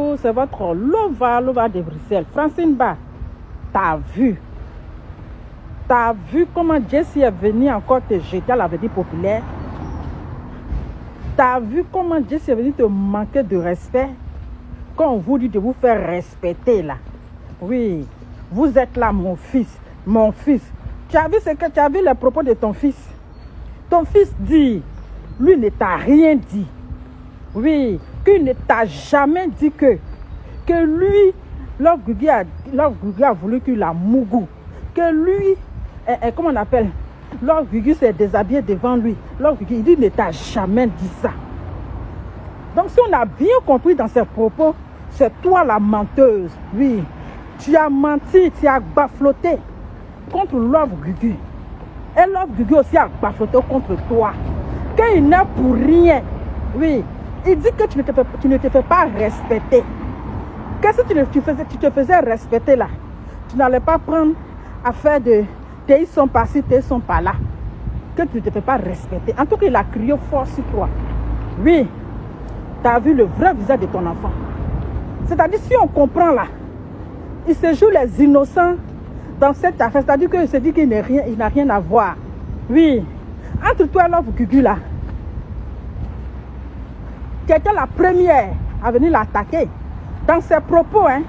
bonjour, c'est votre Lova de Bruxelles. Francine Ba, t'as vu comment Jessie est venue encore te jeter à la vedette populaire? T'as vu comment Jessie est venue te manquer de respect? Quand on vous dit de vous faire respecter là. Oui, vous êtes là mon fils. Tu as vu les propos de ton fils? Ton fils dit, lui ne t'a rien dit. Oui, qu'il ne t'a jamais dit que lui, Love Guigui a voulu qu'il la mougou. Que lui, comment on appelle? Love Guigui s'est déshabillé devant lui. Love Guigui, il dit, ne t'a jamais dit ça. Donc si on a bien compris dans ses propos, c'est toi la menteuse. Oui, tu as menti, tu as bafloté contre Love Guigui. Et Love Guigui aussi a bafloté contre toi. Qu'il n'est pour rien. Oui. Il dit que tu ne te fais pas respecter. Qu'est-ce que tu te faisais respecter là? Tu n'allais pas prendre affaire de tes sont par-ci, tes sont par-là. Que tu ne te fais pas respecter. En tout cas, il a crié fort sur toi. Oui, tu as vu le vrai visage de ton enfant. C'est-à-dire, si on comprend là, il se joue les innocents dans cette affaire. C'est-à-dire qu'il se dit qu'il n'a rien à voir. Oui, entre toi et Love Guigui là, qui était la première à venir l'attaquer. Dans ses propos, hein,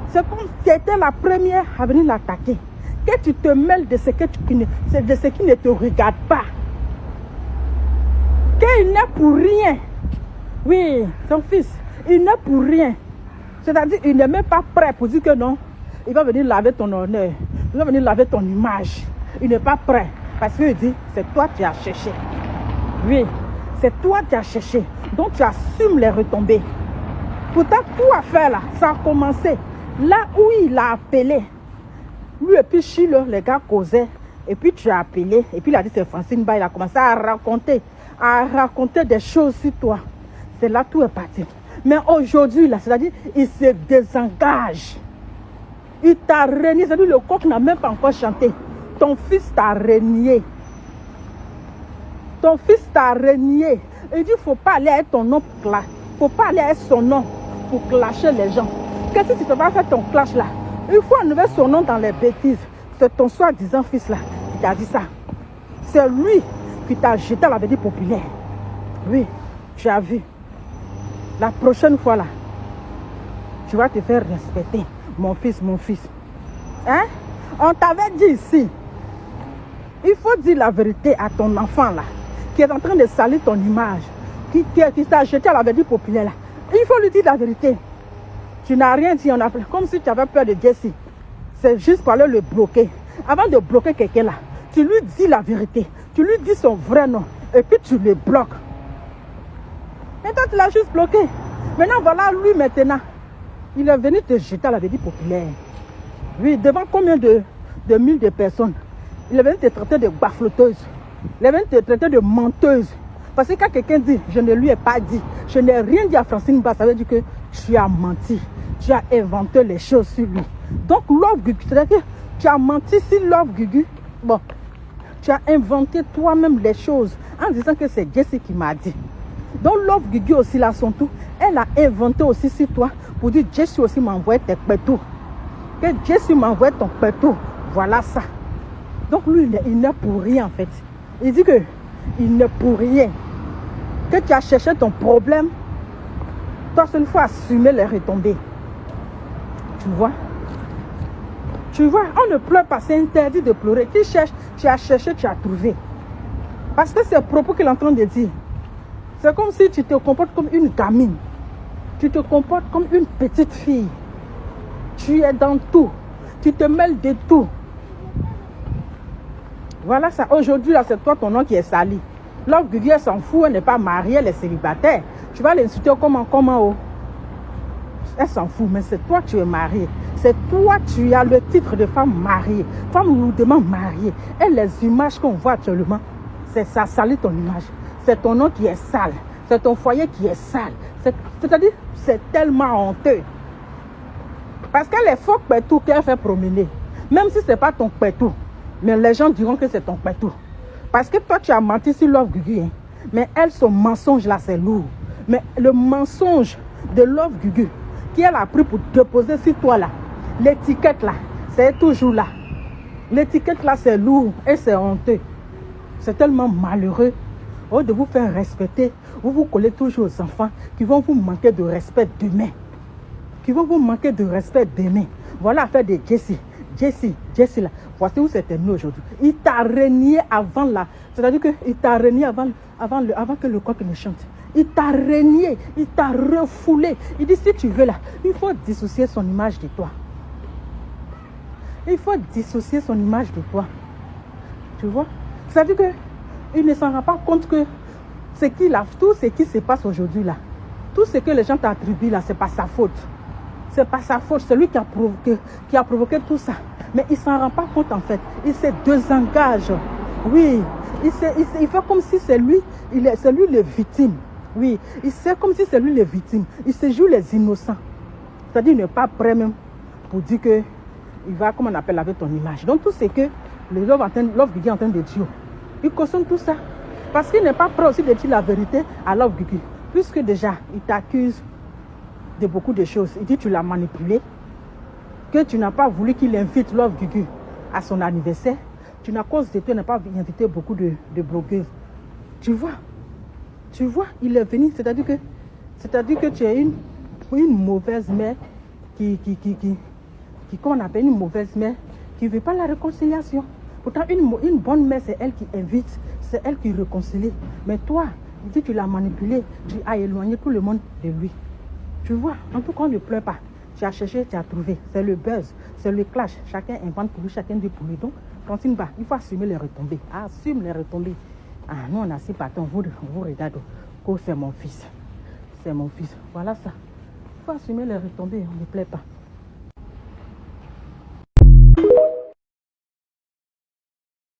c'est comme si tu étais la première à venir l'attaquer. Que tu te mêles de ce qui ne te regarde pas. Qu'il n'est pour rien. Oui, son fils, il n'est pour rien. C'est-à-dire, il n'est même pas prêt pour dire que non. Il va venir laver ton honneur. Il va venir laver ton image. Il n'est pas prêt. Parce qu'il dit, c'est toi qui as cherché. Oui, c'est toi qui as cherché. Donc tu assumes les retombées. Pourtant, tout à faire là, ça a commencé. Là où il a appelé. Lui et puis Chilo, les gars causaient. Et puis tu as appelé. Et puis il a dit c'est Francine Ba. Il a commencé à raconter des choses sur toi. C'est là tout est parti. Mais aujourd'hui, là, c'est-à-dire, il se désengage. Il t'a renié. C'est-à-dire, le coq n'a même pas encore chanté. Ton fils t'a renié. Ton fils t'a renié. Il dit, il ne faut pas aller avec ton nom pour clasher. Il ne faut pas aller avec son nom pour clasher les gens. Qu'est-ce que tu te vas faire ton clash là? Il faut enlever son nom dans les bêtises. C'est ton soi-disant fils là qui t'a dit ça. C'est lui qui t'a jeté à la vedette populaire. Oui, tu as vu. La prochaine fois là, tu vas te faire respecter. Mon fils. Hein? On t'avait dit ici. Il faut dire la vérité à ton enfant là, qui est en train de salir ton image, qui t'a jeté à la vedette populaire là. Il faut lui dire la vérité. Tu n'as rien dit, on a fait comme si tu avais peur de Jessie. C'est juste pour aller le bloquer. Avant de bloquer quelqu'un là, tu lui dis la vérité. Tu lui dis son vrai nom. Et puis tu le bloques. Et toi, tu l'as juste bloqué. Maintenant, voilà lui maintenant. Il est venu te jeter à la vedette populaire. Oui, devant combien de mille de personnes. Il est venu te traiter de bafloteuse. Il est venu te traiter de menteuse. Parce que quand quelqu'un dit, je ne lui ai pas dit, je n'ai rien dit à Francine Ba, ça veut dire que tu as menti. Tu as inventé les choses sur lui. Donc, Love Guigui, c'est-à-dire que tu as menti sur Love Guigui. Bon, tu as inventé toi-même les choses en disant que c'est Jessie qui m'a dit. Donc, Love Guigui aussi, là, son tout, elle a inventé aussi sur toi pour dire Jessie aussi m'a envoyé tes pétos. Que Jessie m'a envoyé ton péto. Voilà ça. Donc, lui, il n'est pour rien, en fait. Il dit que il n'est pour rien. Que tu as cherché ton problème. Toi, seul, il faut assumer les retombées. Tu vois, on ne pleure pas, c'est interdit de pleurer. Tu cherches, tu as cherché, tu as trouvé. Parce que c'est le propos qu'il est en train de dire. C'est comme si tu te comportes comme une gamine. Tu te comportes comme une petite fille. Tu es dans tout. Tu te mêles de tout. Voilà ça. Aujourd'hui, là, c'est toi ton nom qui est sali. Love Guigui, elle s'en fout, elle n'est pas mariée, elle est célibataire. Tu vas l'insulter comment oh? Elle s'en fout, mais c'est toi tu es mariée. C'est toi tu as le titre de femme mariée. Femme lourdement mariée. Et les images qu'on voit actuellement, c'est ça, salit ton image. C'est ton nom qui est sale. C'est ton foyer qui est sale. C'est-à-dire, c'est tellement honteux. Parce qu'elle est faux pétou qu'elle fait promener. Même si ce n'est pas ton pétou. Mais les gens diront que c'est ton pétou. Parce que toi, tu as menti sur Love Guigui. Hein. Mais elle, son mensonge là, c'est lourd. Mais le mensonge de Love Guigui, qui elle a pris pour déposer sur toi là, l'étiquette là, c'est toujours là. L'étiquette là, c'est lourd et c'est honteux. C'est tellement malheureux. Au lieu de vous faire respecter, vous vous collez toujours aux enfants qui vont vous manquer de respect demain. Qui vont vous manquer de respect demain. Voilà l'affaire de Jessie. Jessie là. Voici où c'est terminé aujourd'hui. Il t'a renié avant là. C'est-à-dire qu'il t'a renié avant que le coq ne chante. Il t'a renié, il t'a refoulé. Il dit si tu veux là, il faut dissocier son image de toi. Il faut dissocier son image de toi. Tu vois? C'est-à-dire qu'il ne s'en rend pas compte que tout ce qui se passe aujourd'hui là, tout ce que les gens t'attribuent là, c'est pas sa faute. C'est pas sa faute, c'est lui qui a provoqué tout ça. Mais il s'en rend pas compte en fait. Il se désengage. Oui, il fait comme si c'est lui le victime. Oui, il fait comme si c'est lui le victime. Il se joue les innocents. C'est-à-dire qu'il n'est pas prêt même pour dire que il va, comme on appelle, avec ton image. Donc tout ce que le Love Guigui est en train de dire, il cautionne tout ça. Parce qu'il n'est pas prêt aussi de dire la vérité à Love Guigui. Puisque déjà, il t'accuse de beaucoup de choses. Il dit que tu l'as manipulé, que tu n'as pas voulu qu'il invite Love Guigui à son anniversaire. Tu n'as cause de toi, n'as pas invité beaucoup de blogueuses. Tu vois, il est venu, c'est-à-dire que tu es une mauvaise mère comment on appelle une mauvaise mère qui ne veut pas la réconciliation. Pourtant, une bonne mère, c'est elle qui invite, c'est elle qui réconcilie. Mais toi, il dit que tu l'as manipulé, tu as éloigné tout le monde de lui. Tu vois, en tout cas, ne pleure pas. Tu as cherché, tu as trouvé. C'est le buzz, c'est le clash. Chacun invente pour lui, chacun dit pour lui. Donc, continue pas. Il faut assumer les retombées. Assume les retombées. Ah, nous, on a six patons. Vous regardez. Oh, c'est mon fils. C'est mon fils. Voilà ça. Il faut assumer les retombées. On ne plaît pas.